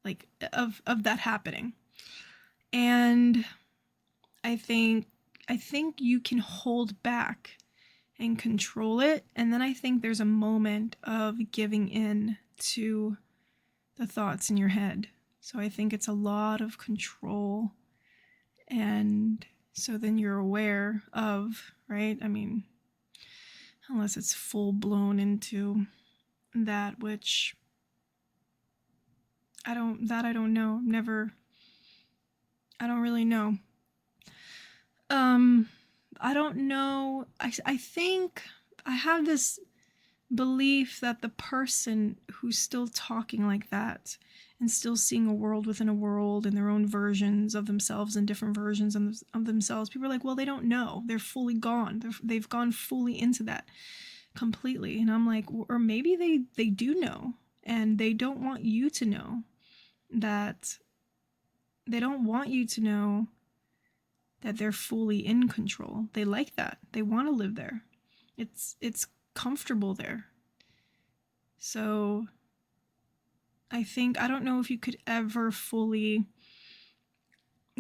like of that happening. And I think you can hold back and control it. And then I think there's a moment of giving in to the thoughts in your head. So I think it's a lot of control. And so then you're aware of, right? I mean, unless it's full blown into that, which I don't know. I don't really know. I don't know. I think I have this belief that the person who's still talking like that and still seeing a world within a world and their own versions of themselves and different versions of themselves, people are like, well, they don't know. They're fully gone. They've gone fully into that completely. And I'm like, or maybe they do know, and they don't want you to know that. They don't want you to know that they're fully in control. They like that. They want to live there. It's comfortable there. So I don't know if you could ever fully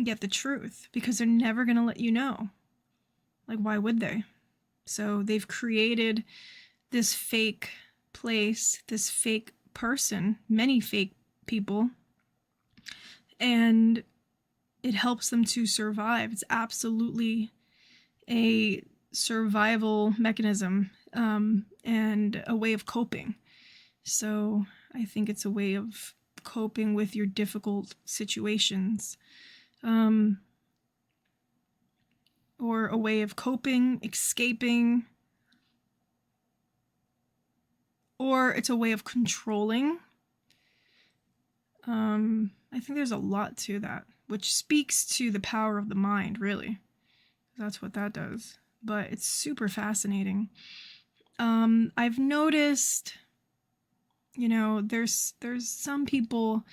get the truth, because they're never going to let you know. Like, why would they? So they've created this fake place, this fake person, many fake people, and it helps them to survive. It's absolutely a survival mechanism, and a way of coping. So I think it's a way of coping with your difficult situations, or a way of coping, escaping, or it's a way of controlling. I think there's a lot to that, which speaks to the power of the mind, really. That's what that does. But it's super fascinating. I've noticed, there's some people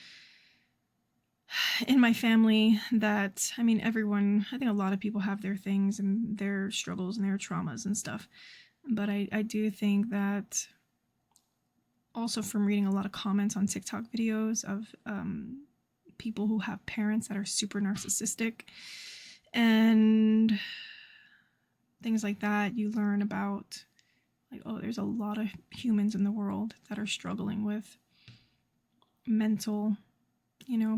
in my family that, I mean, everyone, I think a lot of people have their things and their struggles and their traumas and stuff. But I do think that, also from reading a lot of comments on TikTok videos of people who have parents that are super narcissistic and things like that, you learn about, like, oh, there's a lot of humans in the world that are struggling with mental,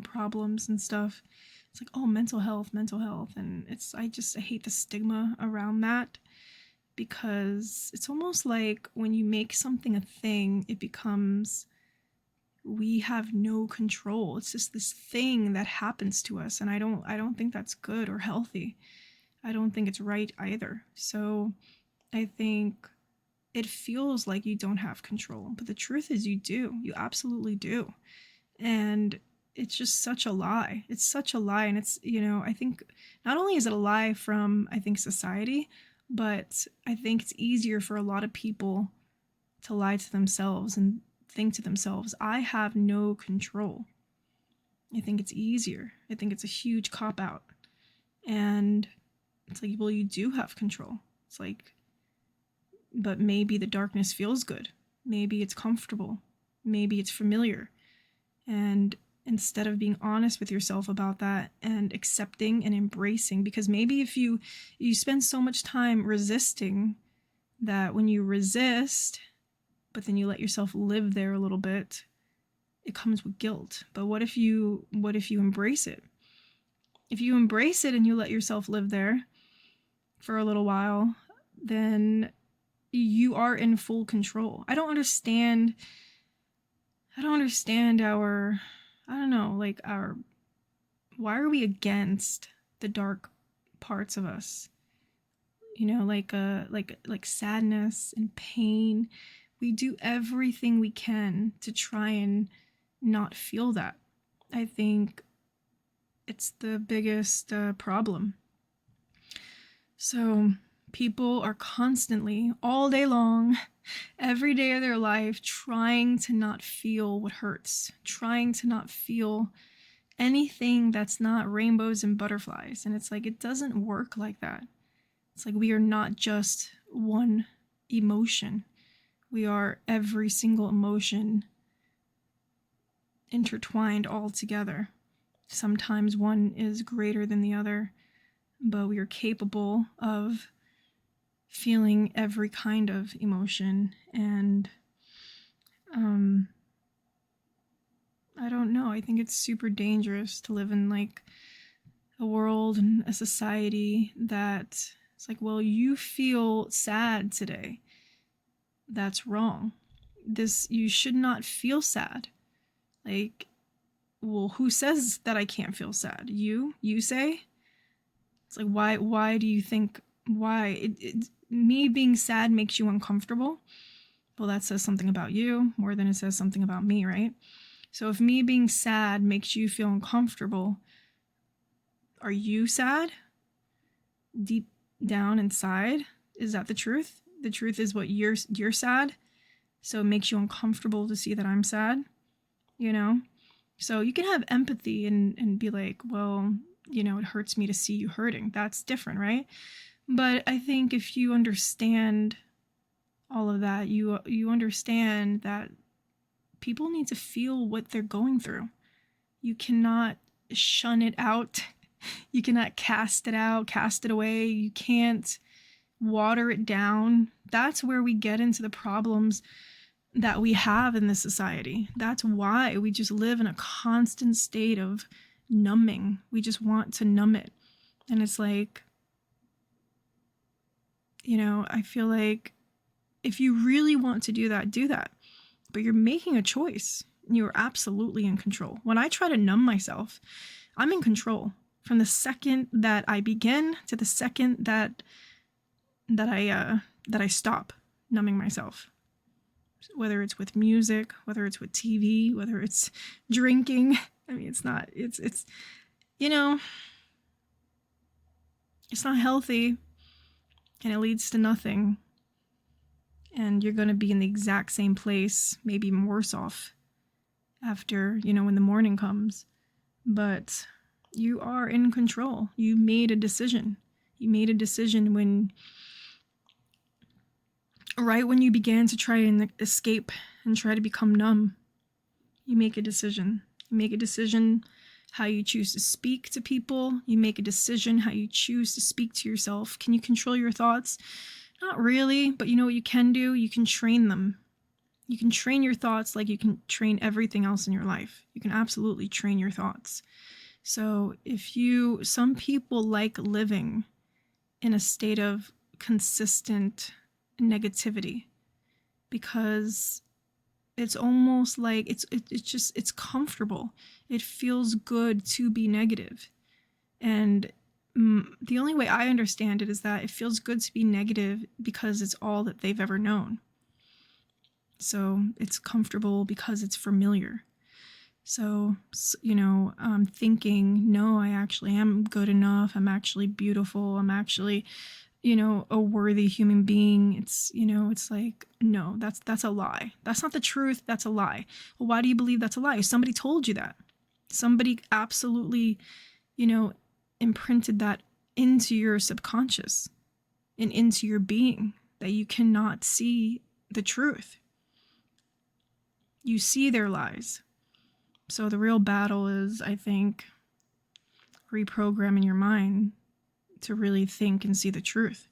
problems and stuff. It's like, oh, mental health. And I hate the stigma around that, because it's almost like when you make something a thing, it becomes, we have no control. It's just this thing that happens to us, and I don't think that's good or healthy. I don't think it's right either. So I think it feels like you don't have control, but the truth is you do. You absolutely do. And it's just such a lie. It's such a lie. And it's, I think not only is it a lie from, I think, society, but I think it's easier for a lot of people to lie to themselves and think to themselves, I have no control. I think it's easier. I think it's a huge cop out. And it's like, well, you do have control. It's like, but maybe the darkness feels good. Maybe it's comfortable. Maybe it's familiar. And instead of being honest with yourself about that and accepting and embracing, because maybe if you spend so much time resisting, that when you resist, but then you let yourself live there a little bit, it comes with guilt. But what if you embrace it? If you embrace it and you let yourself live there for a little while, then you are in full control. I don't understand our, I don't know, like why are we against the dark parts of us? Like sadness and pain. We do everything we can to try and not feel that. I think it's the biggest problem. So people are constantly, all day long, every day of their life, trying to not feel what hurts, trying to not feel anything that's not rainbows and butterflies. And it's like, it doesn't work like that. It's like, we are not just one emotion. We are every single emotion intertwined all together. Sometimes one is greater than the other, but we are capable of feeling every kind of emotion. And I don't know. I think it's super dangerous to live in like a world and a society that it's like, well, you feel sad today. That's wrong. You should not feel sad. Like, well, who says that I can't feel sad? You say? It's like, why do you think, me being sad makes you uncomfortable? Well, that says something about you more than it says something about me, right? So if me being sad makes you feel uncomfortable, are you sad? Deep down inside, is that the truth? The truth is what you're sad, so it makes you uncomfortable to see that I'm sad, you know? So you can have empathy and be like, well, you know, it hurts me to see you hurting. That's different, right? But I think if you understand all of that, you understand that people need to feel what they're going through. You cannot shun it out. You cannot cast it out, cast it away. You can't water it down. That's where we get into the problems that we have in this society. That's why we just live in a constant state of numbing. We just want to numb it. And it's like, you know, I feel like if you really want to do that, do that. But you're making a choice. You're absolutely in control. When I try to numb myself, I'm in control. From the second that I begin to the second that I stop numbing myself. Whether it's with music, whether it's with TV, whether it's drinking. I mean, it's you know, it's not healthy, and it leads to nothing. And you're going to be in the exact same place, maybe even worse off after, you know, when the morning comes. But you are in control. You made a decision. You made a decision right when you began to try and escape and try to become numb. You make a decision. You make a decision how you choose to speak to people. You make a decision how you choose to speak to yourself. Can you control your thoughts? Not really, but you know what you can do? You can train them. You can train your thoughts like you can train everything else in your life. You can absolutely train your thoughts. So some people like living in a state of consistent negativity because it's almost like it's comfortable. It feels good to be negative. And the only way I understand it is that it feels good to be negative because it's all that they've ever known. So it's comfortable because it's familiar. So, you know, thinking, no, I actually am good enough. I'm actually beautiful. I'm actually, you know, a worthy human being. It's, you know, it's like, no, that's a lie. That's not the truth. That's a lie. Well, why do you believe that's a lie? Somebody told you that. Somebody absolutely, you know, imprinted that into your subconscious and into your being, that you cannot see the truth. You see their lies. So the real battle is, I think, reprogramming your mind to really think and see the truth.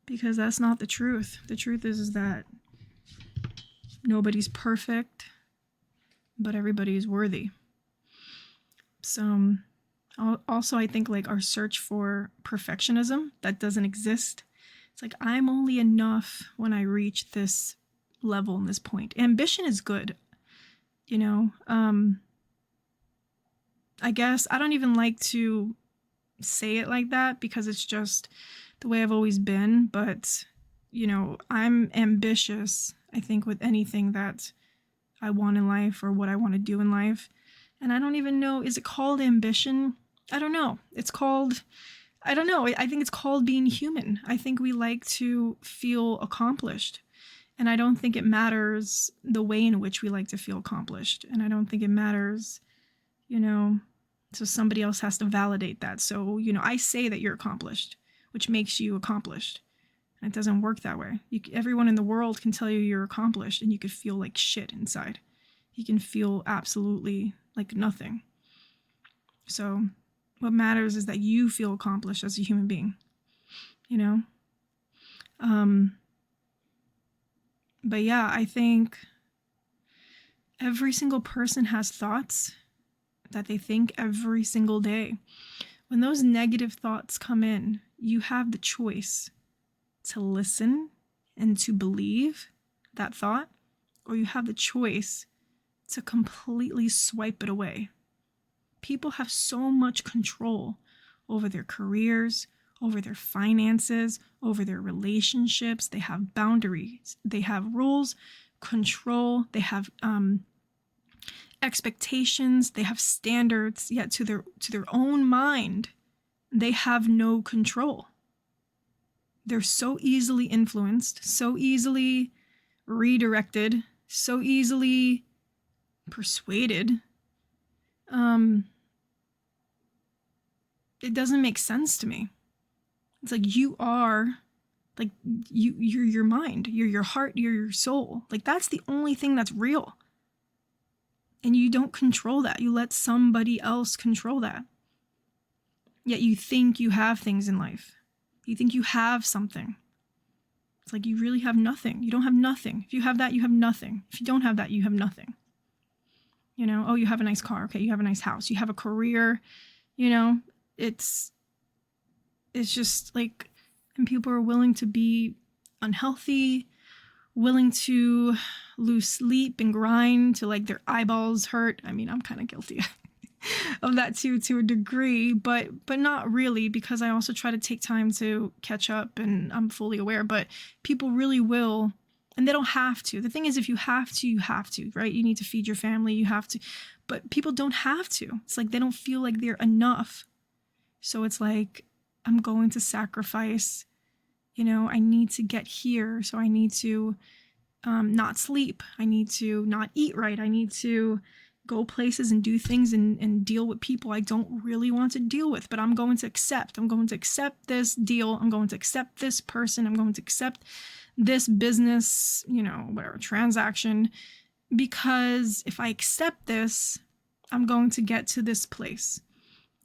Because that's not the truth. The truth is that nobody's perfect, but everybody is worthy. So also, I think like our search for perfectionism that doesn't exist. It's like, I'm only enough when I reach this level and this point. Ambition is good, you know. I guess I don't even like to say it like that because it's just the way I've always been. But, you know, I'm ambitious, I think, with anything that I want in life or what I want to do in life. And I don't even know, is it called ambition? I don't know. I don't know. I think it's called being human. I think we like to feel accomplished. And I don't think it matters the way in which we like to feel accomplished. And I don't think it matters, you know, so somebody else has to validate that. So, you know, I say that you're accomplished, which makes you accomplished. And it doesn't work that way. Everyone in the world can tell you you're accomplished and you could feel like shit inside. he can feel absolutely like nothing. So what matters is that you feel accomplished as a human being, you know? But yeah, I think every single person has thoughts that they think every single day. When those negative thoughts come in, you have the choice to listen and to believe that thought, or you have the choice to completely swipe it away. People have so much control over their careers, over their finances, over their relationships. They have boundaries, they have rules, control, they have expectations, they have standards, yet to their own mind, they have no control. They're so easily influenced, so easily redirected, so easily persuaded. It doesn't make sense to me. It's like you're your mind, you're your heart, you're your soul. Like that's the only thing that's real. And you don't control that. You let somebody else control that. Yet you think you have things in life. You think you have something. It's like you really have nothing. You don't have nothing. If you have that, you have nothing. If you don't have that, you have nothing. You know, oh, you have a nice car. Okay, you have a nice house. You have a career. You know, it's just like, and people are willing to be unhealthy, willing to lose sleep and grind to like their eyeballs hurt. I mean, I'm kind of guilty of that too, to a degree, but not really, because I also try to take time to catch up and I'm fully aware, but people really will, and they don't have to. The thing is, if you have to, you have to, right? You need to feed your family, you have to, but people don't have to. It's like they don't feel like they're enough. So it's like, I'm going to sacrifice, you know, I need to get here. So I need to not sleep. I need to not eat right. I need to go places and do things and deal with people I don't really want to deal with, but I'm going to accept. I'm going to accept this deal. I'm going to accept this person. I'm going to accept this business, you know, whatever, transaction, because if I accept this, I'm going to get to this place.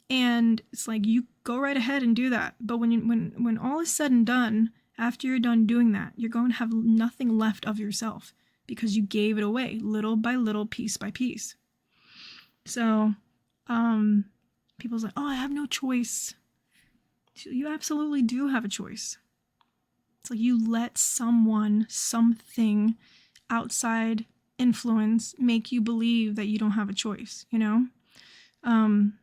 And it's like, you go right ahead and do that. But when all is said and done, after you're done doing that, you're going to have nothing left of yourself because you gave it away little by little, piece by piece. So, people's like, oh, I have no choice. You absolutely do have a choice. It's like you let someone, something, outside influence make you believe that you don't have a choice, you know? And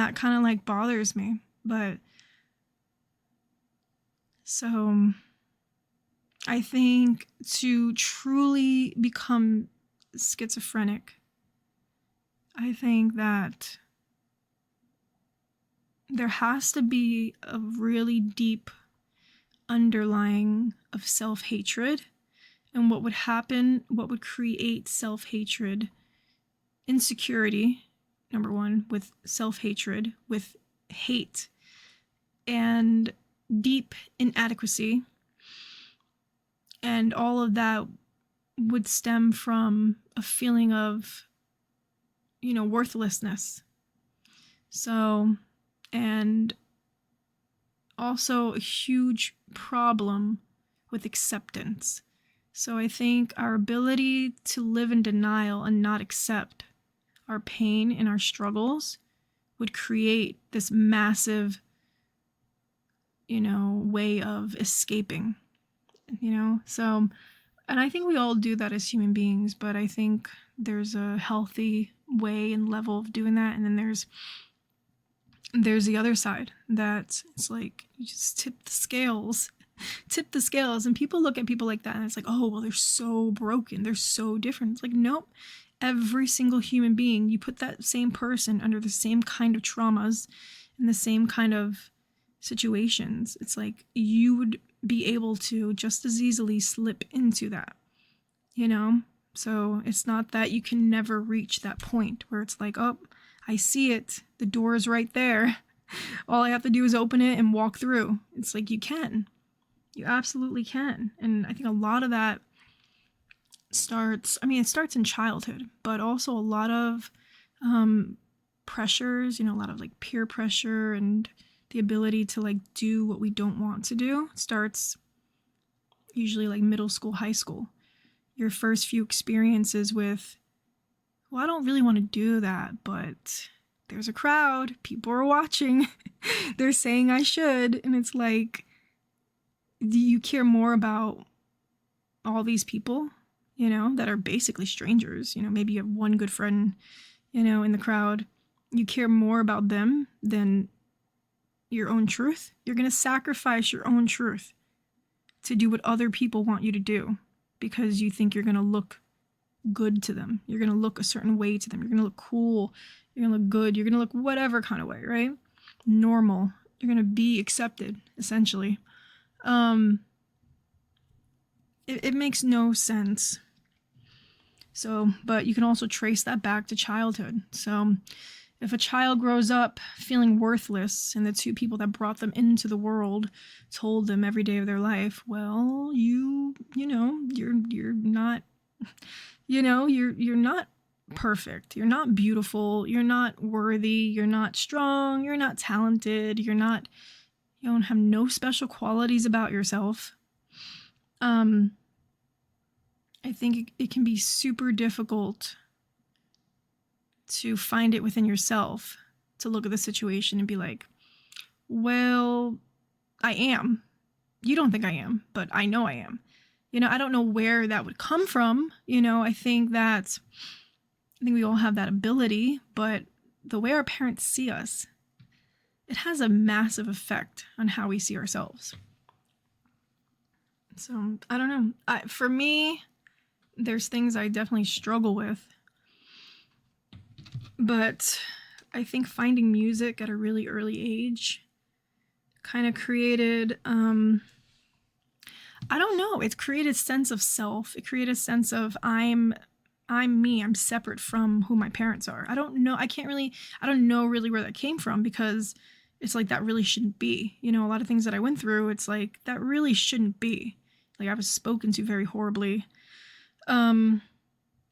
that kind of like bothers me. But so I think to truly become schizophrenic, I think that there has to be a really deep underlying of self-hatred. And what would happen, what would create self-hatred? Insecurity, number one, with self-hatred, with hate, and deep inadequacy. And all of that would stem from a feeling of, you know, worthlessness. So, and also a huge problem with acceptance. So I think our ability to live in denial and not accept our pain and our struggles would create this massive, you know, way of escaping, you know? So, and I think we all do that as human beings, but I think there's a healthy way and level of doing that. And then there's the other side that it's like, you just tip the scales, and people look at people like that and it's like, oh, well, they're so broken. They're so different. It's like, nope. Every single human being, you put that same person under the same kind of traumas and the same kind of situations. It's like you would be able to just as easily slip into that, you know? So it's not that you can never reach that point where it's like, oh, I see it. The door is right there. All I have to do is open it and walk through. It's like you can. You absolutely can. And I think a lot of that it starts in childhood, but also a lot of um, pressures, a lot of like peer pressure and the ability to like do what we don't want to do starts usually like middle school, high school. Your first few experiences with, well, I don't really want to do that, but there's a crowd, people are watching, they're saying I should, and it's like, do you care more about all these people, that are basically strangers? Maybe you have one good friend, in the crowd. You care more about them than your own truth. You're going to sacrifice your own truth to do what other people want you to do because you think you're going to look good to them. You're going to look a certain way to them. You're going to look cool. You're going to look good. You're going to look whatever kind of way, right? Normal. You're going to be accepted, essentially. It makes no sense. So, but you can also trace that back to childhood. So if a child grows up feeling worthless and the two people that brought them into the world told them every day of their life, well, you're not, you're not perfect. You're not beautiful. You're not worthy. You're not strong. You're not talented. You don't have no special qualities about yourself. I think it can be super difficult to find it within yourself to look at the situation and be like, well, I am. You don't think I am, but I know I am. I don't know where that would come from. I think we all have that ability, but the way our parents see us, it has a massive effect on how we see ourselves. So, I don't know. For me, there's things I definitely struggle with. But I think finding music at a really early age kind of created, I don't know, it created a sense of self. It created a sense of I'm me. I'm separate from who my parents are. I don't know really where that came from because it's like that really shouldn't be. A lot of things that I went through, it's like that really shouldn't be. Like I was spoken to very horribly.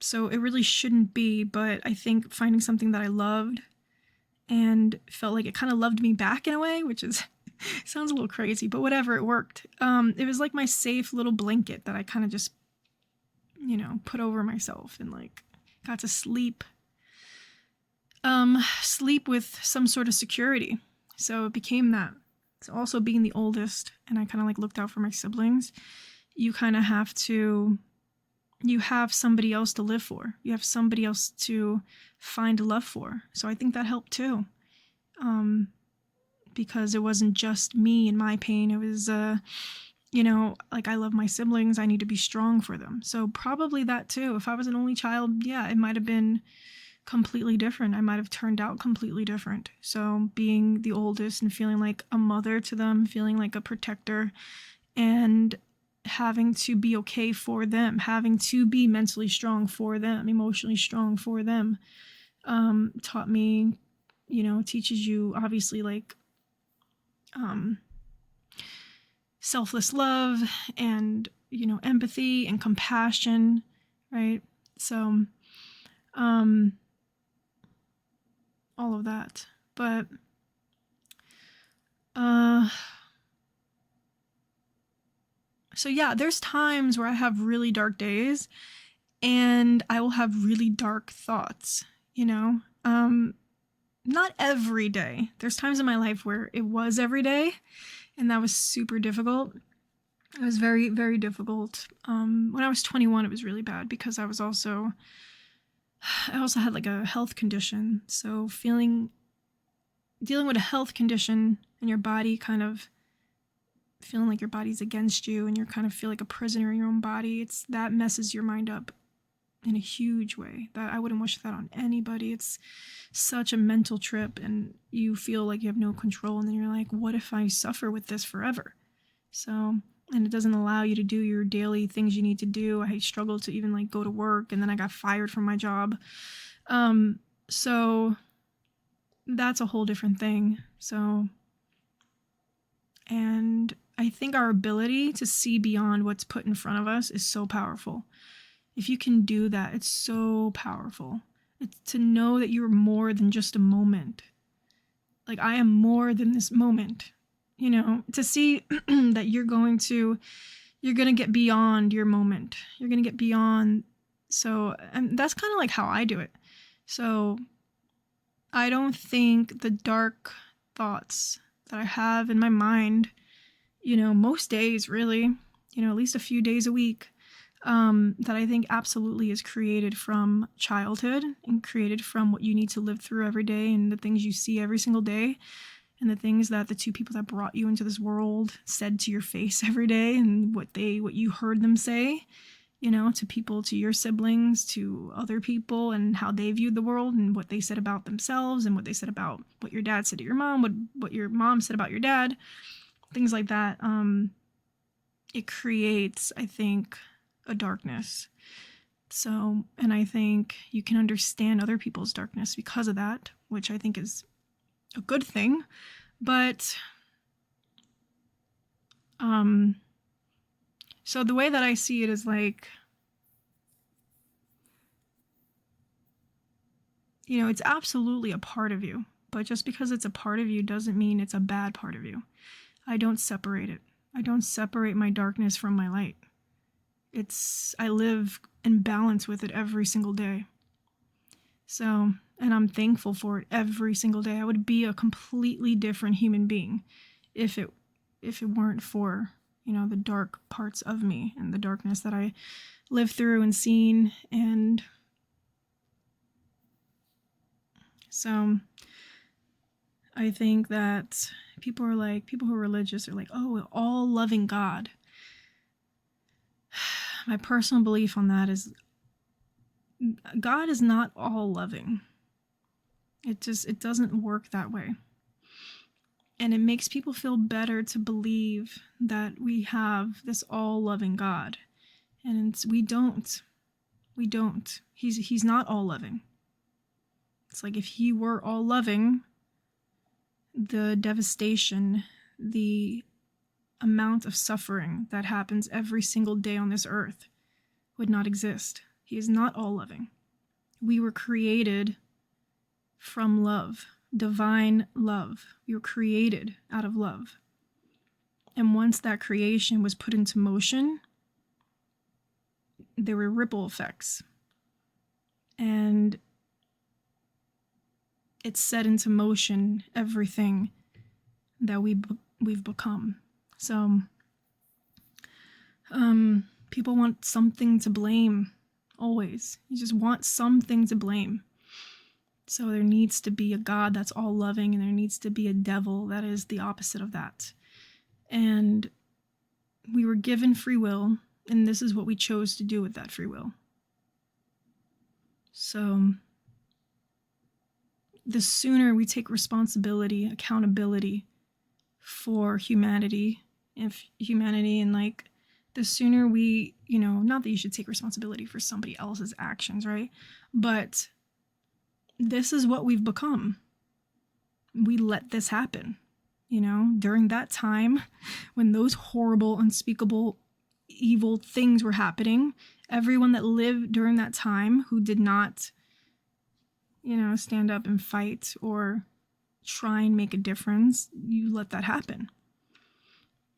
So it really shouldn't be, but I think finding something that I loved and felt like it kind of loved me back in a way, which is sounds a little crazy, but whatever, it worked. It was like my safe little blanket that I kind of just, put over myself and like got to sleep with some sort of security. So it became that. So also being the oldest and I kind of like looked out for my siblings, you kind of you have somebody else to live for. You have somebody else to find love for. So I think that helped too. Because it wasn't just me and my pain. It was, like I love my siblings. I need to be strong for them. So probably that too. If I was an only child, yeah, it might have been completely different. I might have turned out completely different. So being the oldest and feeling like a mother to them, feeling like a protector, and having to be okay for them, having to be mentally strong for them, emotionally strong for them, taught me, teaches you obviously like selfless love and, empathy and compassion, right? So all of that. But so yeah, there's times where I have really dark days and I will have really dark thoughts, not every day. There's times in my life where it was every day and that was super difficult. It was very, very difficult. When I was 21, it was really bad because I also had like a health condition. So dealing with a health condition and your body kind of feeling like your body's against you and you kind of feel like a prisoner in your own body, that messes your mind up in a huge way. That I wouldn't wish that on anybody. It's such a mental trip and you feel like you have no control and then you're like, what if I suffer with this forever? So, and it doesn't allow you to do your daily things you need to do. I struggled to even like go to work and then I got fired from my job. So that's a whole different thing. So, and I think our ability to see beyond what's put in front of us is so powerful. If you can do that, it's so powerful. It's to know that you're more than just a moment. Like, I am more than this moment. You know, to see that you're going to get beyond your moment. You're going to get beyond. So, and that's kind of like how I do it. So I don't think the dark thoughts that I have in my mind, you know, most days really, you know, at least a few days a week, that I think absolutely is created from childhood and created from what you need to live through every day and the things you see every single day and the things that the two people that brought you into this world said to your face every day and what you heard them say, you know, to people, to your siblings, to other people, and how they viewed the world and what they said about themselves and what they said about what your dad said to your mom, what your mom said about your dad, things like that. It creates, I think, a darkness. So, and I think you can understand other people's darkness because of that, which I think is a good thing. But, so the way that I see it is like, you know, it's absolutely a part of you, but just because it's a part of you doesn't mean it's a bad part of you. I don't separate it. I don't separate my darkness from my light. I live in balance with it every single day. So, and I'm thankful for it every single day. I would be a completely different human being if it weren't for, you know, the dark parts of me and the darkness that I lived through and seen. And so I think that people who are religious are like, oh, all loving God. My personal belief on that is God is not all loving. It doesn't work that way. And it makes people feel better to believe that we have this all loving God. And we don't. We don't. He's not all loving. It's like if he were all loving, the devastation, the amount of suffering that happens every single day on this earth would not exist. He is not all loving. We were created from love, divine love. We were created out of love. And once that creation was put into motion, there were ripple effects. And it set into motion everything that we've become. So, people want something to blame, always. You just want something to blame. So there needs to be a God that's all loving, and there needs to be a devil that is the opposite of that. And we were given free will, and this is what we chose to do with that free will. So the sooner we take responsibility, accountability for humanity, and like the sooner we, you know, not that you should take responsibility for somebody else's actions, right? But this is what we've become. We let this happen, you know, during that time when those horrible, unspeakable, evil things were happening. Everyone that lived during that time who did not, you know, stand up and fight or try and make a difference, you let that happen.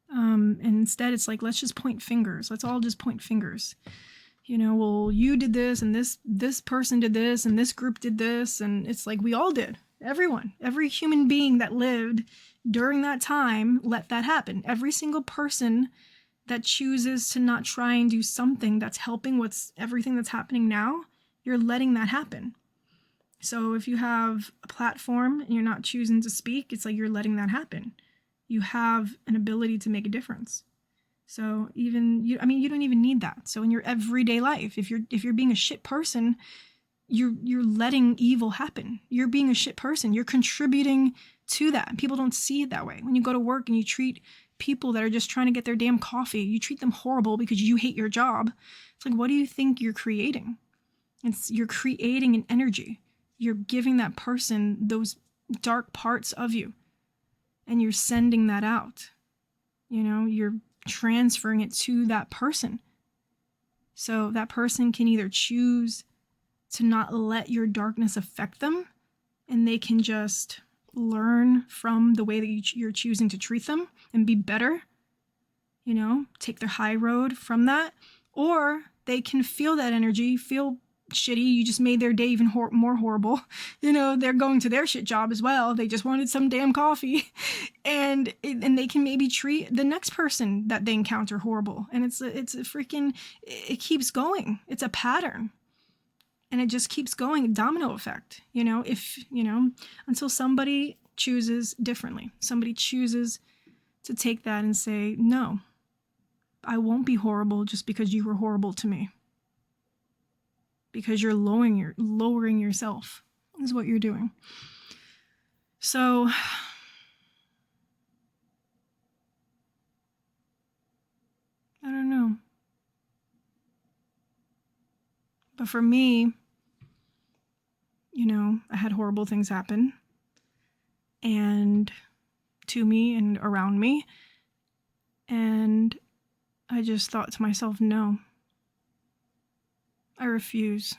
And instead it's like, let's just point fingers. Let's all just point fingers. You know, well, you did this, and this person did this, and this group did this, and it's like we all did. Everyone, every human being that lived during that time let that happen. Every single person that chooses to not try and do something that's helping everything that's happening now, you're letting that happen. So if you have a platform and you're not choosing to speak, it's like you're letting that happen. You have an ability to make a difference. So you don't even need that. So in your everyday life, if you're being a shit person, you're letting evil happen. You're being a shit person. You're contributing to that. And people don't see it that way. When you go to work and you treat people that are just trying to get their damn coffee, you treat them horrible because you hate your job. It's like, what do you think you're creating? You're creating an energy. You're giving that person those dark parts of you, and you're sending that out. You know, you're transferring it to that person. So that person can either choose to not let your darkness affect them, and they can just learn from the way that you're choosing to treat them and be better, take their high road from that. Or they can feel that energy, feel shitty. You just made their day even more horrible. They're going to their shit job as well. They just wanted some damn coffee. And they can maybe treat the next person that they encounter horrible. And it's a freaking, it keeps going. It's a pattern. And it just keeps going, domino effect, until somebody chooses differently. Somebody chooses to take that and say, no, I won't be horrible just because you were horrible to me. Because you're lowering yourself is what you're doing. So I don't know. But for me, I had horrible things happen and to me and around me. And I just thought to myself, no, I refuse.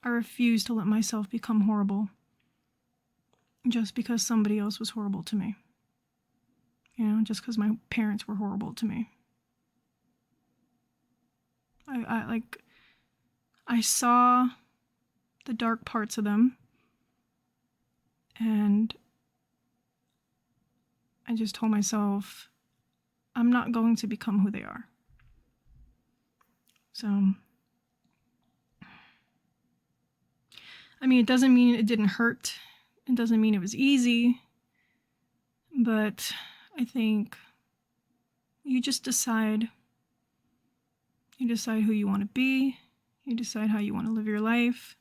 I refuse to let myself become horrible just because somebody else was horrible to me. Just because my parents were horrible to me. I saw the dark parts of them, and I just told myself, I'm not going to become who they are. So, it doesn't mean it didn't hurt. It doesn't mean it was easy. But I think you just decide. You decide who you want to be. You decide how you want to live your life.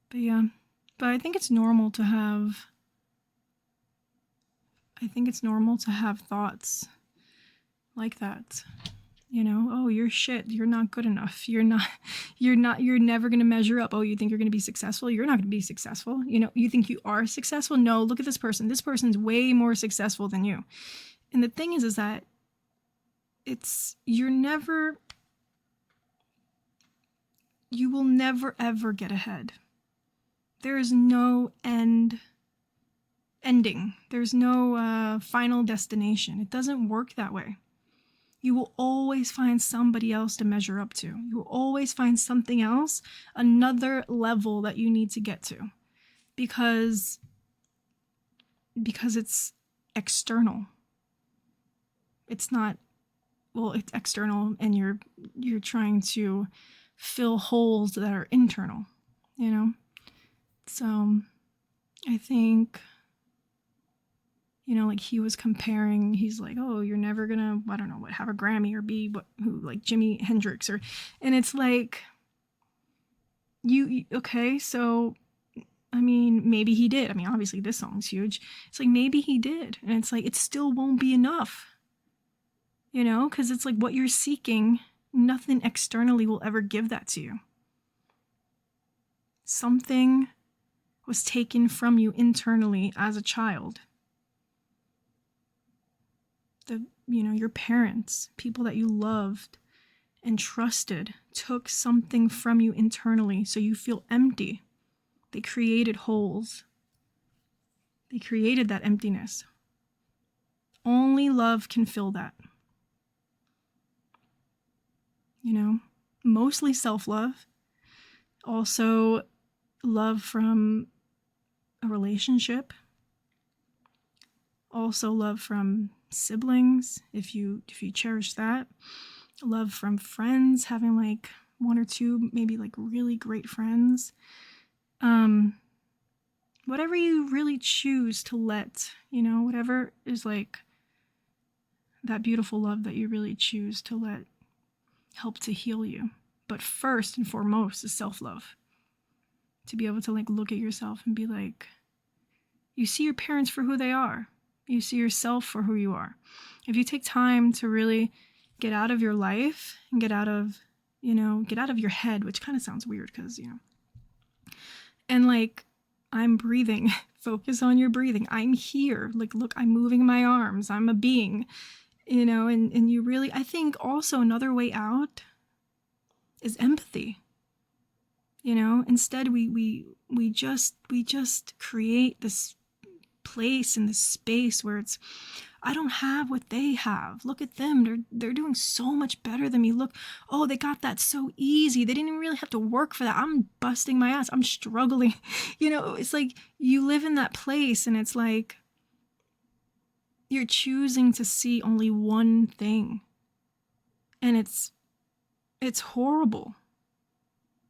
But yeah. But I think it's normal to have thoughts like that. Oh, you're shit. You're not good enough. You're never going to measure up. Oh, you think you're going to be successful? You're not going to be successful. You think you are successful? No, look at this person. This person's way more successful than you. And the thing is that you will never ever get ahead. There is no ending. There's no final destination. It doesn't work that way. You will always find somebody else to measure up to. You will always find something else, another level that you need to get to. Because it's external. It's not, it's external, and you're trying to fill holes that are internal, So I think, like he was comparing, he's like, oh, you're never gonna, I don't know what, have a Grammy or be who like Jimi Hendrix and it's like, okay, so, maybe he did. Obviously this song's huge. It's like, maybe he did. And it's like, it still won't be enough, because it's like what you're seeking, nothing externally will ever give that to you. Something was taken from you internally as a child. Your parents, people that you loved and trusted, took something from you internally so you feel empty. They created holes. They created that emptiness. Only love can fill that. Mostly self-love. Also love from a relationship. Also love from siblings, if you cherish that. Love from friends, having like one or two maybe like really great friends. Whatever you really choose to let, whatever is like that beautiful love that you really choose to let help to heal you. But first and foremost is self-love. To be able to like look at yourself and be like, you see your parents for who they are. You see yourself for who you are. If you take time to really get out of your life and get out of your head, which kind of sounds weird because, and like I'm breathing. Focus on your breathing. I'm here. Like, look, I'm moving my arms. I'm a being, and you really, I think also another way out is empathy. Instead we just create this place and this space where it's, I don't have what they have. Look at them. They're doing so much better than me. Look, oh, they got that so easy. They didn't even really have to work for that. I'm busting my ass. I'm struggling. It's like you live in that place and it's like you're choosing to see only one thing. And it's horrible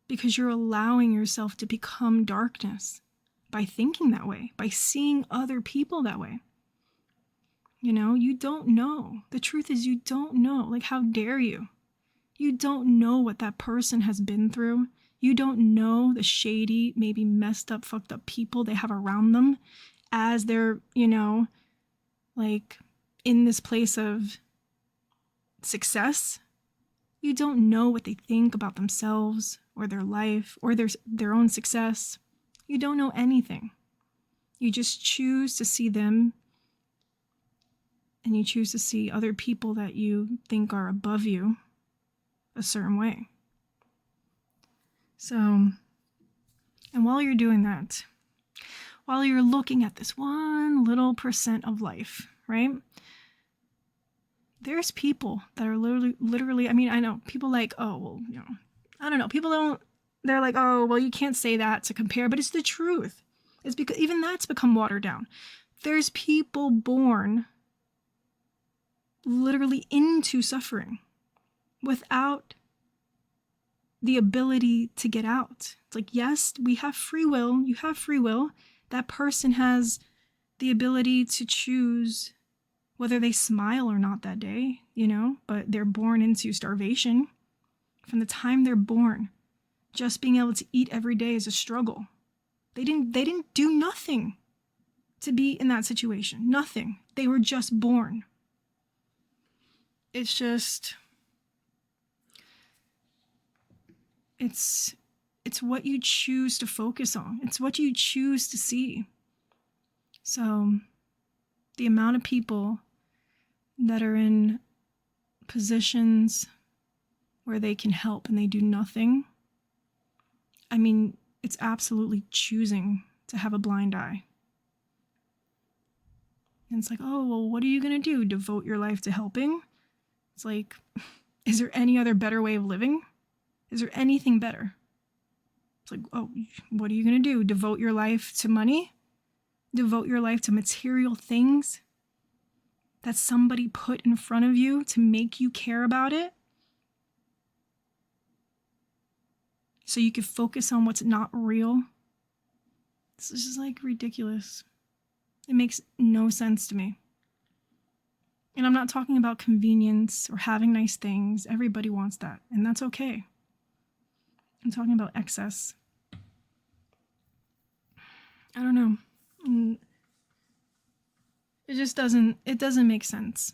because you're allowing yourself to become darkness by thinking that way, by seeing other people that way. You don't know. The truth is you don't know. Like, how dare you? You don't know what that person has been through. You don't know the shady, maybe messed up, fucked up people they have around them as they're, like in this place of success. You don't know what they think about themselves or their life or their own success. You don't know anything. You just choose to see them, and you choose to see other people that you think are above you a certain way. So, and while you're doing that, while you're looking at this one little percent of life, right? There's people that are literally, I mean, I know people like, oh, well, I don't know. They're like, oh, well, you can't say that to compare, but it's the truth. It's because even that's become watered down. There's people born literally into suffering without the ability to get out. It's like, yes, we have free will. You have free will. That person has the ability to choose whether they smile or not that day, but they're born into starvation. From the time they're born, just being able to eat every day is a struggle. They didn't do nothing to be in that situation. Nothing. They were just born. It's just, it's what you choose to focus on. It's what you choose to see. So the amount of people that are in positions where they can help and they do nothing, I mean, it's absolutely choosing to have a blind eye. And it's like, oh, well, what are you going to do? Devote your life to helping? It's like, is there any other better way of living? Is there anything better? It's like, oh, what are you going to do? Devote your life to money? Devote your life to material things that somebody put in front of you to make you care about it? So you can focus on what's not real? This is just like ridiculous. It makes no sense to me. And I'm not talking about convenience or having nice things. Everybody wants that, and that's okay. I'm talking about excess. I don't know. It just doesn't make sense.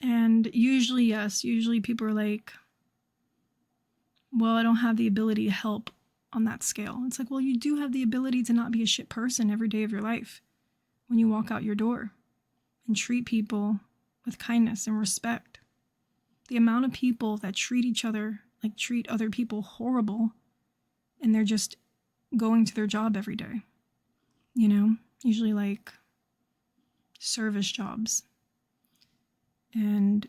And usually people are like, well, I don't have the ability to help on that scale. It's like, well, you do have the ability to not be a shit person every day of your life when you walk out your door and treat people with kindness and respect. The amount of people that treat other people horrible, and they're just going to their job every day, usually like service jobs. And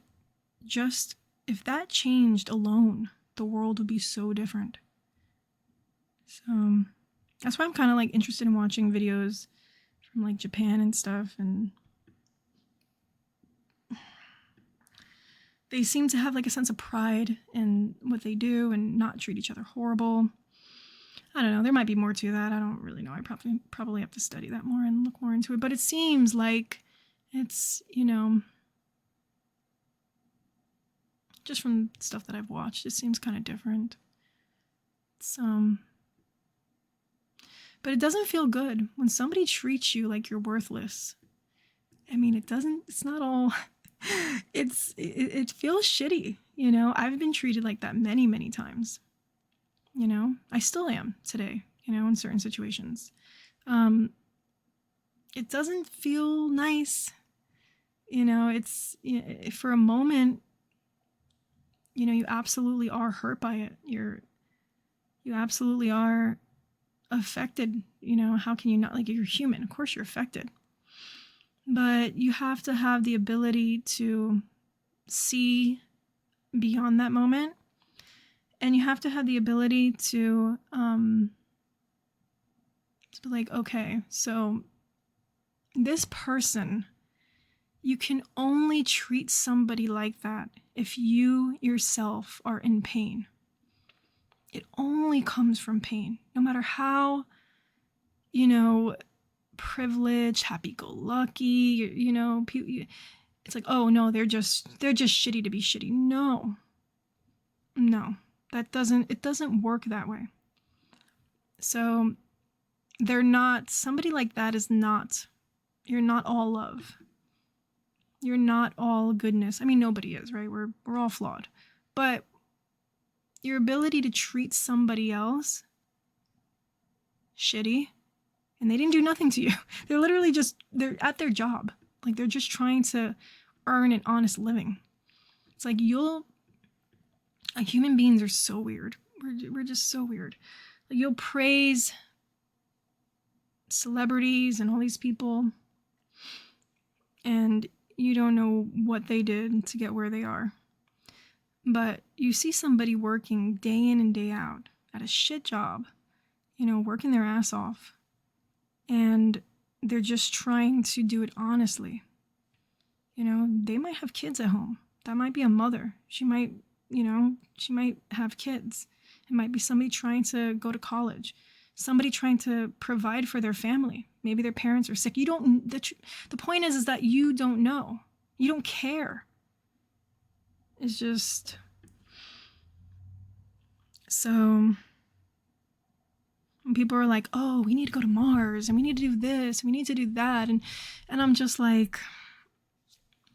just, if that changed alone, the world would be so different. So that's why I'm kind of like interested in watching videos from like Japan and stuff, and they seem to have like a sense of pride in what they do and not treat each other horrible. I don't know. There might be more to that. I don't really know. I probably have to study that more and look more into it. But it seems like it's, just from stuff that I've watched, it seems kind of different. But it doesn't feel good when somebody treats you like you're worthless. I mean, it's not all, it feels shitty, I've been treated like that many, many times, I still am today, in certain situations. Um, it doesn't feel nice. It's for a moment, you absolutely are hurt by it. You absolutely are affected. How can you not? Like, you're human. Of course you're affected. But you have to have the ability to see beyond that moment. And you have to have the ability to be like, okay, so this person, you can only treat somebody like that if you yourself are in pain. It only comes from pain. No matter how, privileged, happy-go-lucky, it's like, oh no, they're just shitty to be shitty. No, it doesn't work that way. So somebody like that is not, you're not all love. You're not all goodness. I mean, nobody is, right? We're all flawed. But your ability to treat somebody else shitty, and they didn't do nothing to you. They're literally they're at their job. Like, they're just trying to earn an honest living. It's like human beings are so weird. We're just so weird. Like, you'll praise celebrities and all these people, and you don't know what they did to get where they are. But you see somebody working day in and day out at a shit job, working their ass off, and they're just trying to do it honestly. They might have kids at home. That might be a mother. She might have kids. It might be somebody trying to go to college, somebody trying to provide for their family. Maybe their parents are sick. The point is that you don't know. You don't care. It's just, so when people are like, oh, we need to go to Mars and we need to do this, we need to do that. And I'm just like,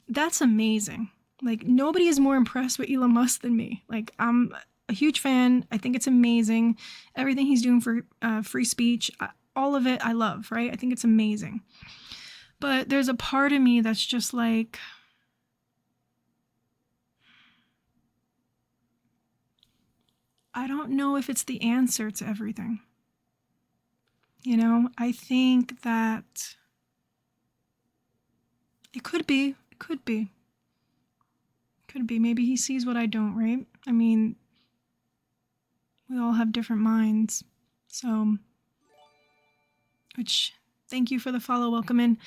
that's amazing. Like, nobody is more impressed with Elon Musk than me. Like, I'm a huge fan. I think it's amazing. Everything he's doing for free speech, all of it, I love, right? I think it's amazing. But there's a part of me that's just like, I don't know if it's the answer to everything. I think that it could be. Maybe he sees what I don't, right? I mean, we all have different minds. So, thank you for the follow, welcome in,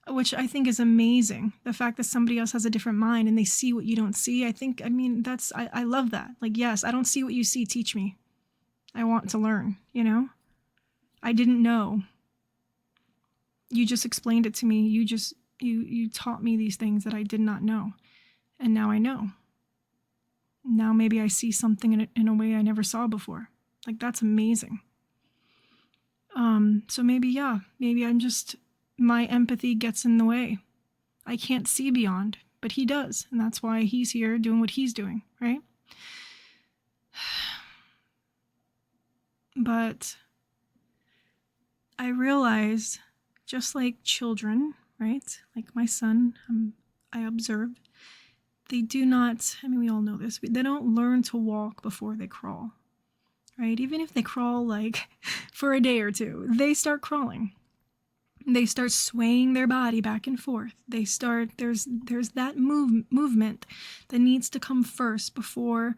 which I think is amazing. The fact that somebody else has a different mind and they see what you don't see. I love that. Like, yes, I don't see what you see. Teach me. I want to learn, I didn't know. You just explained it to me. You taught me these things that I did not know. And now I know. Now maybe I see something in a way I never saw before. Like, that's amazing. So maybe my empathy gets in the way. I can't see beyond, but he does. And that's why he's here doing what he's doing, right? But I realize, just like children, right? Like my son, I observed, they do not, we all know this, they don't learn to walk before they crawl, right? Even if they crawl like for a day or two, they start crawling. They start swaying their body back and forth. There's that movement that needs to come first before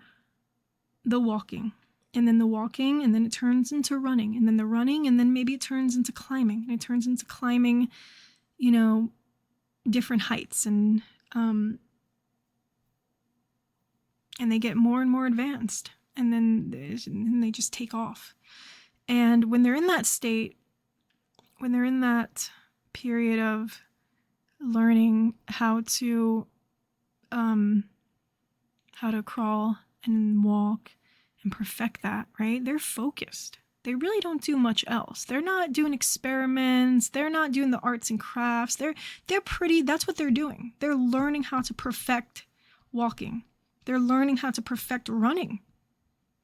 the walking. And then the walking, and then it turns into running, and then the running, and then maybe it turns into climbing. And it turns into climbing, different heights, and they get more and more advanced, and then they just take off. And when they're in that state, when they're in that period of learning how to crawl and walk and perfect that, right? They're focused. They really don't do much else. They're not doing experiments. They're not doing the arts and crafts. That's what they're doing. They're learning how to perfect walking. They're learning how to perfect running.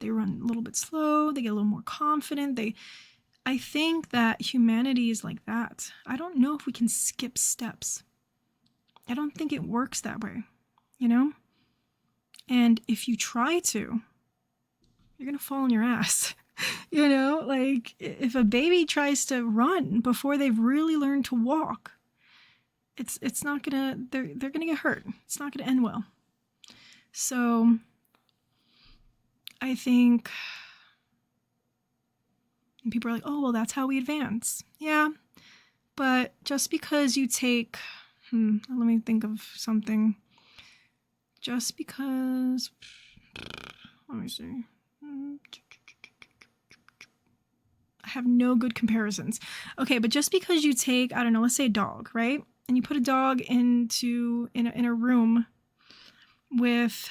They run a little bit slow. They get a little more confident. I think that humanity is like that. I don't know if we can skip steps. I don't think it works that way, you know? And if you try to, you're going to fall on your ass. You know, like if a baby tries to run before they've really learned to walk, it's not gonna, they're gonna get hurt. It's not gonna end well. So I think people are like, oh, well, that's how we advance. Yeah, but just because you take, let me think of something. Just because, let me see. I have no good comparisons. Okay, but just because you take, I don't know, let's say a dog, right? And you put a dog in a room with,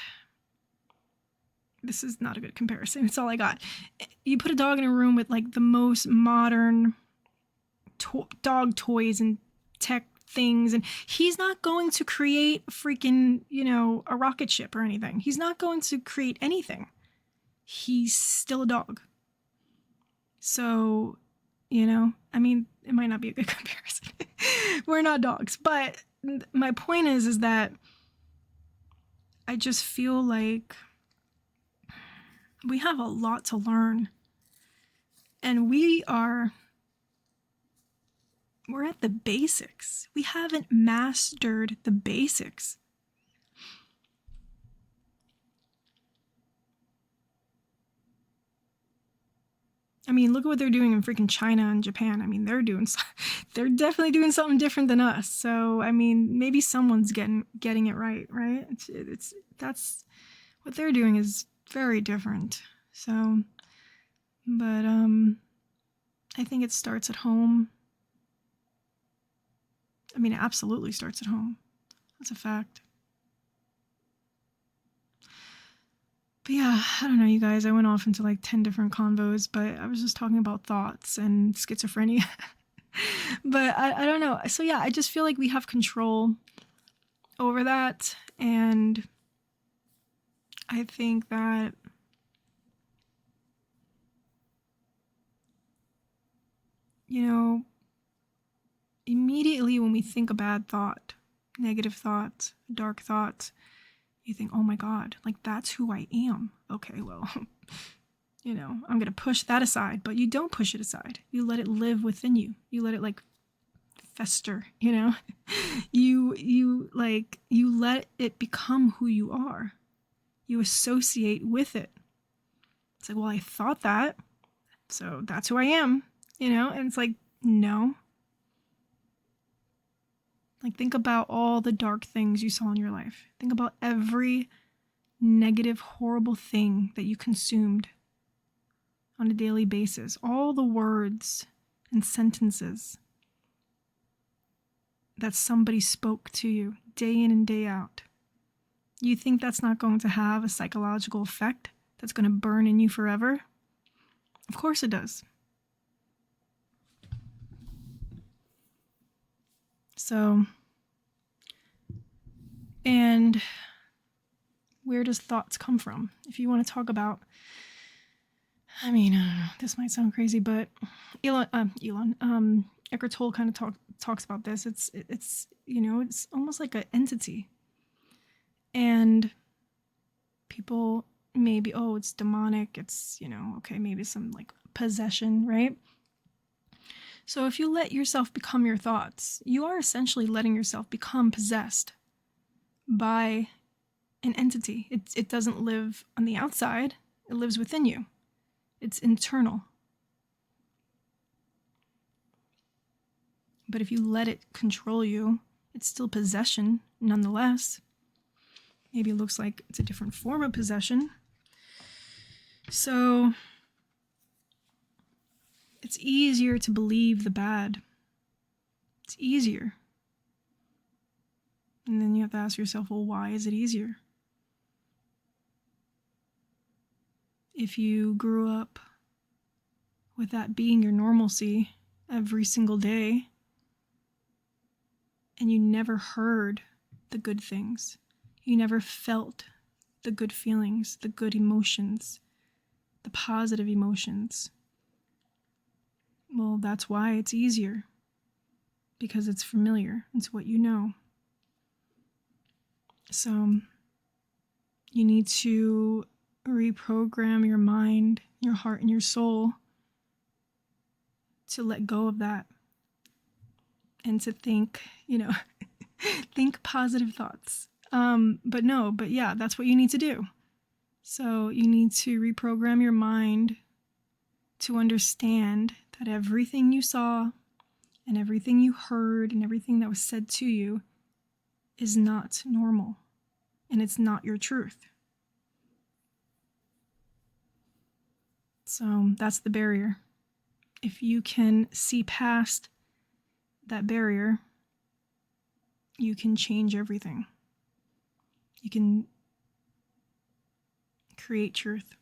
this is not a good comparison, it's all I got. You put a dog in a room with like the most modern dog toys and tech things, and he's not going to create freaking, a rocket ship or anything. He's not going to create anything. He's still a dog. So, I mean, it might not be a good comparison. We're not dogs. But my point is that I just feel like we have a lot to learn. And we're at the basics. We haven't mastered the basics. I mean, look at what they're doing in freaking China and Japan. I mean, they're definitely doing something different than us. So, I mean, maybe someone's getting it right? That's what they're doing is very different. So, but I think it starts at home. I mean, it absolutely starts at home. That's a fact. But yeah, I don't know, you guys. I went off into like 10 different convos, but I was just talking about thoughts and schizophrenia. But I don't know. So yeah, I just feel like we have control over that. And I think that immediately when we think a bad thought, negative thoughts, dark thoughts, you think, oh my God, like that's who I am. Okay, well, I'm going to push that aside, but you don't push it aside. You let it live within you. You let it like fester, you let it become who you are. You associate with it. It's like, well, I thought that, so that's who I am, and it's like, no. Like, think about all the dark things you saw in your life. Think about every negative, horrible thing that you consumed on a daily basis. All the words and sentences that somebody spoke to you day in and day out. You think that's not going to have a psychological effect that's going to burn in you forever? Of course it does. So, and where does thoughts come from? If you want to talk about, I mean, I don't know, this might sound crazy, but Eckhart Tolle kind of talks about this. It's it's almost like an entity. And people maybe, oh, it's demonic. It's, okay, maybe some like possession, right? So if you let yourself become your thoughts, you are essentially letting yourself become possessed by an entity. It doesn't live on the outside. It lives within you. It's internal. But if you let it control you, it's still possession nonetheless. Maybe it looks like it's a different form of possession. So it's easier to believe the bad. It's easier. And then you have to ask yourself, well, why is it easier? If you grew up with that being your normalcy every single day, and you never heard the good things, you never felt the good feelings, the good emotions, the positive emotions, Well, that's why it's easier, because it's familiar. It's what you know. So you need to reprogram your mind, your heart, and your soul to let go of that and to think, think positive thoughts. But yeah, that's what you need to do. So you need to reprogram your mind to understand that everything you saw and everything you heard and everything that was said to you is not normal, and it's not your truth. So that's the barrier. If you can see past that barrier, you can change everything. You can create truth.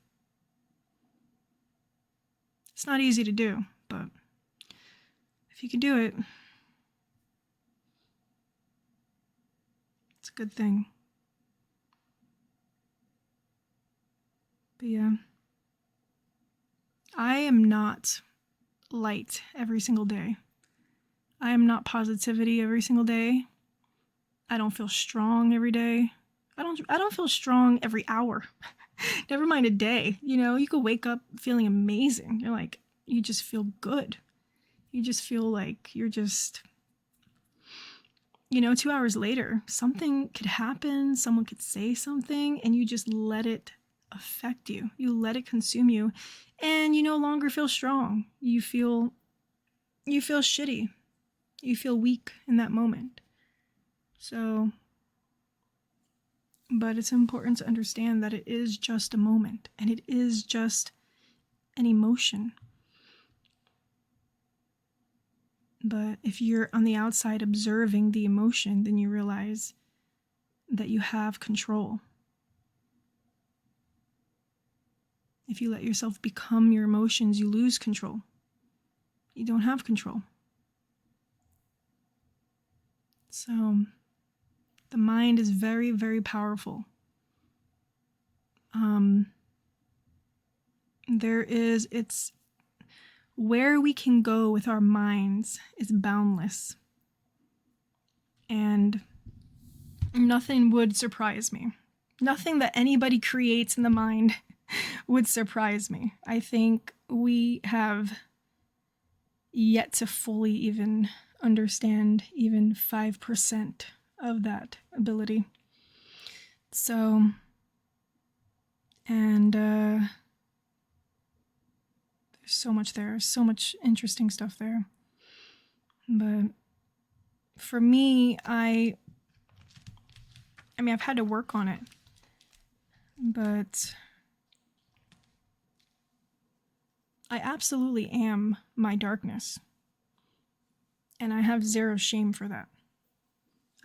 It's not easy to do, but if you can do it, it's a good thing. But yeah, I am not light every single day. I am not positivity every single day. I don't feel strong every day. I don't feel strong every hour. Never mind a day. You could wake up feeling amazing. You just feel good. You just feel like you're just, 2 hours later, something could happen, someone could say something, and you just let it affect you. You let it consume you, and you no longer feel strong. You feel shitty. You feel weak in that moment. So, but it's important to understand that it is just a moment, and it is just an emotion. But if you're on the outside observing the emotion, then you realize that you have control. If you let yourself become your emotions, you lose control. You don't have control. So the mind is very, very powerful. It's where we can go with our minds is boundless. And nothing would surprise me. Nothing that anybody creates in the mind would surprise me. I think we have yet to fully even understand even 5% of that ability. So, and there's so much there, so much interesting stuff there. But for me, I've had to work on it, but I absolutely am my darkness. And I have zero shame for that.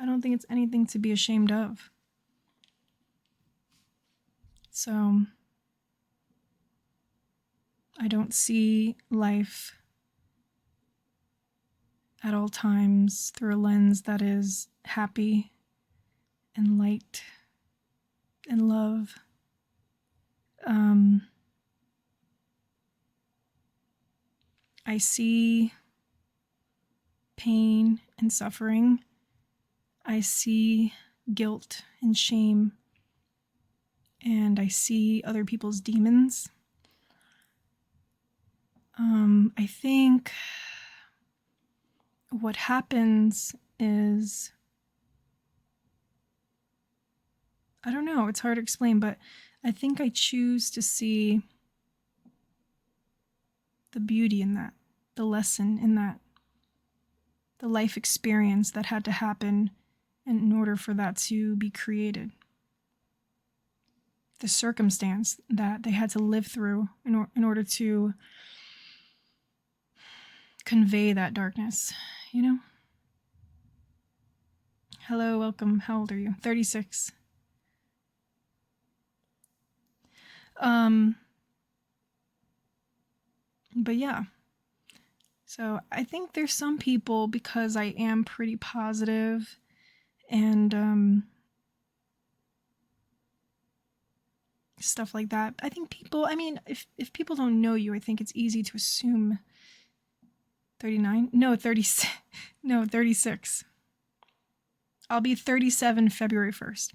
I don't think it's anything to be ashamed of. So I don't see life at all times through a lens that is happy and light and love. I see pain and suffering. I see guilt and shame. And I see other people's demons. I think what happens is, I don't know, it's hard to explain, but I think I choose to see the beauty in that, the lesson in that, the life experience that had to happen in order for that to be created. The circumstance that they had to live through in order to convey that darkness, Hello, welcome. How old are you? 36. But yeah. So I think there's some people, because I am pretty positive and stuff like that. I think people, if people don't know you, I think it's easy to assume 39? No, 30. No, 36. I'll be 37 February 1st.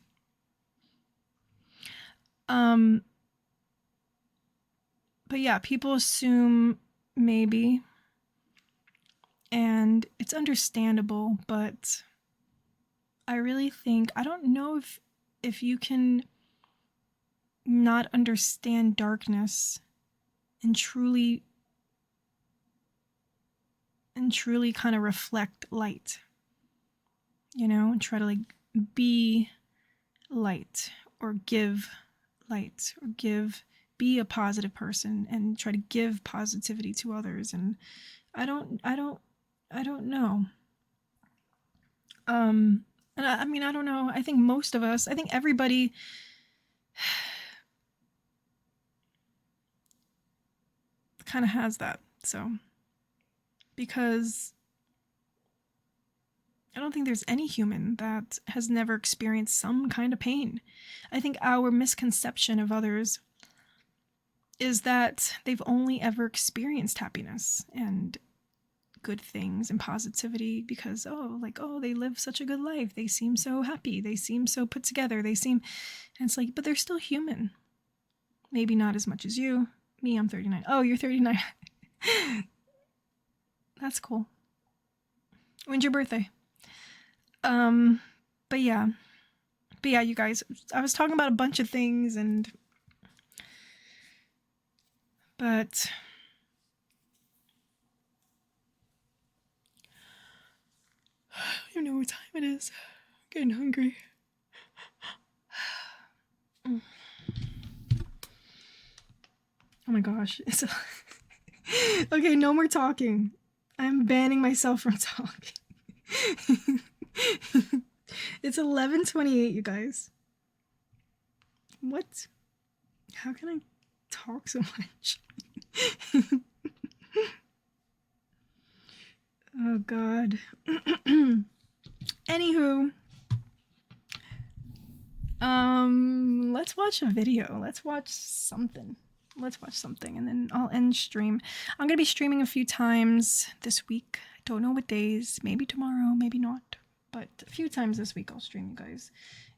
But yeah, people assume maybe, and it's understandable, but I really think, I don't know if you can not understand darkness and truly kind of reflect light, you know, and try to like be light or give light or be a positive person and try to give positivity to others. And I don't know. And I mean, I don't know. I think most of us, I think everybody kind of has that. So, because I don't think there's any human that has never experienced some kind of pain. I think our misconception of others is that they've only ever experienced happiness and good things and positivity because, oh, they live such a good life. They seem so happy. They seem so put together. And it's like, but they're still human. Maybe not as much as you. Me, I'm 39. Oh, you're 39. That's cool. When's your birthday? But yeah, you guys, I was talking about a bunch of things but I don't know what time it is. I'm getting hungry. Oh my gosh. Okay, no more talking. I'm banning myself from talking. It's 11:28, you guys. What? How can I talk so much? Oh god. Anywho, let's watch a video. Let's watch something, and then I'll end stream. I'm gonna be streaming a few times this week. I don't know what days. Maybe tomorrow, maybe not. But a few times this week I'll stream, you guys.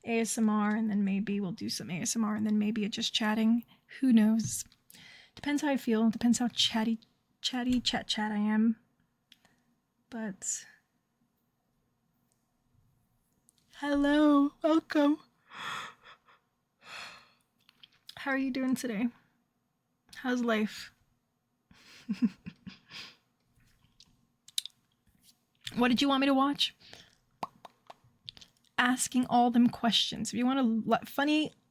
ASMR, and then maybe we'll do some ASMR, and then maybe just chatting. Who knows? Depends how I feel. Depends how chat I am. But hello, welcome. How are you doing today? How's life? What did you want me to watch? Asking all them questions. If you want a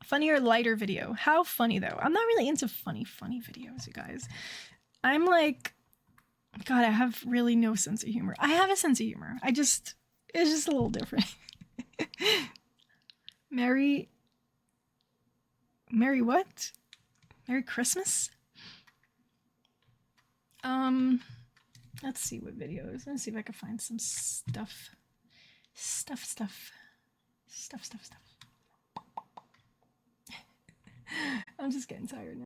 funnier, lighter video. How funny though? I'm not really into funny videos, you guys. I'm like, God, I have really no sense of humor. I have a sense of humor. It's just a little different. Merry what? Merry Christmas? Let's see what videos. Let's see if I can find some stuff. I'm just getting tired now.